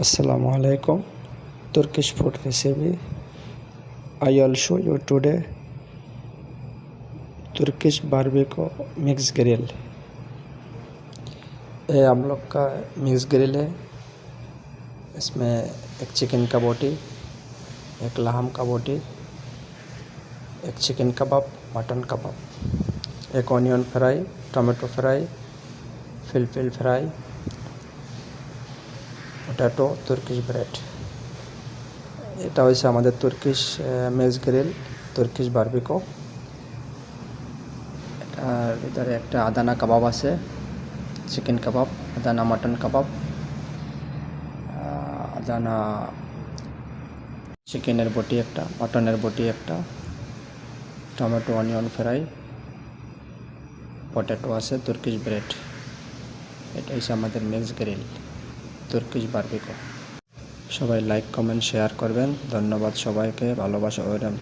Assalamu alaikum. Turkish food recipe. I will show you today Turkish barbecue mix grill. ये हम लोग का mix grill है। इसमें एक चिकन का बोटी, एक लाहम का बोटी, एक चिकन कबाब, मटन कबाब, एक onion fry, tomato fry, fulfil fry, potato, Turkish bread. এটা হচ্ছে আমাদের তুর্কিশ মেজ গ্রিল, তুর্কিশ বারবিকো। এটার ভিতরে একটা আদানা কাবাব আছে, চিকেন কাবাব, আদানা মাটন কাবাব, আদানা চিকেনের বটি একটা, মটনের বটি একটা, টমেটো অনিয়ন ফ্রাই, পটেটো আছে, তুর্কিশ ব্রেড। এটা হচ্ছে আমাদের মিক্স গ্রিল, তুর্কিশ বারবিকো। সবাই লাইক কমেন্ট শেয়ার করবেন। ধন্যবাদ সবাইকে, ভালোবাসা।